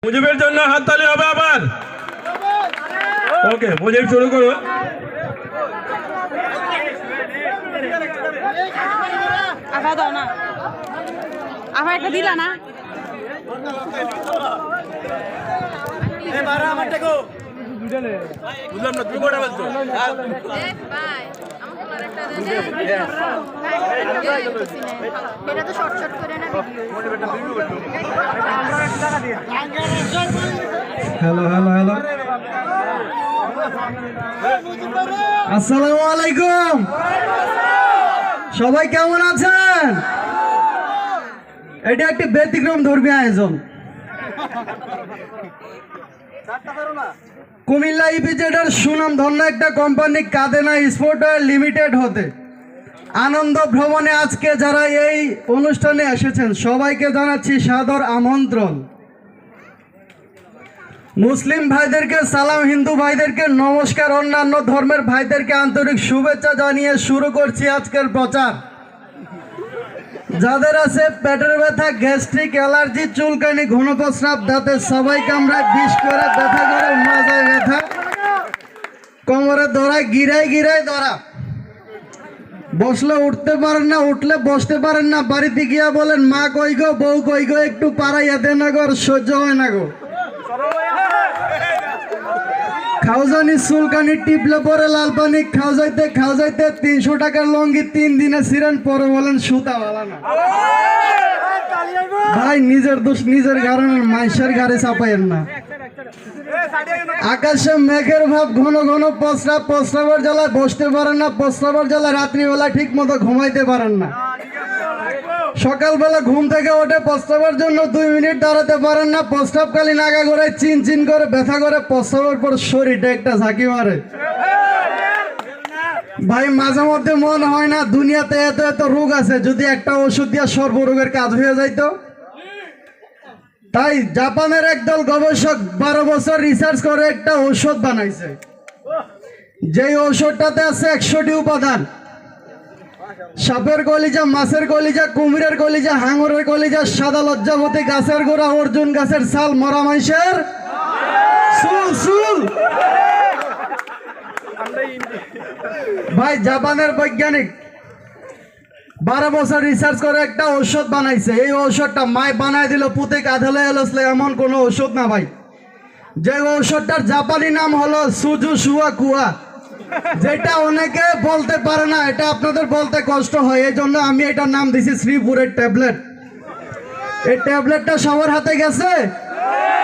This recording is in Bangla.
মুজিবের জন্য হাততালি হবে আবার। ওকে, মুজিব শুরু করো। আফা দাও না, আফা একটা দিলা না। বুঝলাম না, তুমি কোটা বলছো? হ্যালো হ্যালো হ্যালো, আসসালামু আলাইকুম। সবাই কেমন আছেন? এটা একটি ব্যতিক্রম ধর্মীয় আয়োজন। কুমিল্লা ইপিজেডের সুনাম ধন্য একটা কোম্পানি কাদেনা স্পোর্টওয়্যার লিমিটেড হতে আনন্দ ভ্রমণে আজকে যারা এই অনুষ্ঠানে এসেছেন সবাইকে জানাচ্ছি সাদর আমন্ত্রণ। মুসলিম ভাইদেরকে সালাম, হিন্দু ভাইদেরকে নমস্কার, অন্যান্য ধর্মের ভাইদেরকে আন্তরিক শুভেচ্ছা জানিয়ে শুরু করছি আজকের প্রচার। যাদের আছে পেটের ব্যথা, গ্যাস্ট্রিক, অ্যালার্জি, চুলকানি, ঘন প্রস্রাব, দাঁতে সবাই কামড়ায়, বিষ করে, ব্যথা করে, মাজায় ব্যথা, কোমরে ধরায়, গিরায় গিরায় ধরা, বসলে উঠতে পারেন না, উঠলে বসতে পারেন না, বাড়িতে গিয়া বলেন মা কই গো, বউ কই গো, একটু পাড়াইয়া দেন না গো, সহ্য হয় না গো। খাওজানি চুলকানি টিপলে পরে লাল পানি খাওজাইতে 300 টাকার লঙ্গি 3 দিনে ছিলেন, পরে বলেন সুতা বালা না। ভাই নিজের দোষ নিজের কারণে মাইশের গাড়ি চাপাইয়েন না। আকাশে মেঘের ভাব, ঘন ঘন প্রস্রাব, প্রস্রাবের জ্বালায় বসতে পারেন না, প্রস্রাবের জ্বালায় রাত্রিবেলা ঠিক মতো ঘুমাইতে পারেন না। সকালবেলা ঘুম থেকে ওঠে প্রস্রাবের জন্য 2 মিনিট দাঁড়াতে পারেন না, প্রস্রাবকালীন আগা করে চিন চিন করে ব্যথা করে, প্রস্রাবের পর শরীরটা একটা ঝাঁকি মারে। ভাই মাঝে মধ্যে মনে হয় না দুনিয়াতে এত এত রোগ আছে, যদি একটা ওষুধ দিয়ে সর্বরোগের কাজ হয়ে যাইতো। তাই জাপানের একদল গবেষক 12 বছর রিসার্চ করে একটা ঔষধ বানাইছে, যেই ঔষধটাতে আছে 100টি উপাদান। সাপের কলিজা, মাছের কলিজা, কুমিরের কলিজা, হাঙরের কলিজা, সাদা লজ্জাবতী গাছের গোড়া, অর্জুন গাছের ছাল, মরা মাইশের চুল চুল। ভাই জাপানের বৈজ্ঞানিক 12 বছর রিসার্চ করে একটা ঔষধ বানাইছে। এই ঔষধটা মায় বানায় দিল পুঁতে কাঁধলে এলসলে, এমন কোনো ঔষধ না ভাই। যে ঔষধটার জাপানি নাম হলো সুজু সুয়া কুয়া, যেটা অনেকে বলতে পারে না, এটা আপনাদের বলতে কষ্ট হয়, এই জন্য আমি এটার নাম দিছি শ্রীপুরের ট্যাবলেট। এই ট্যাবলেটটা সবার হাতে গেছে।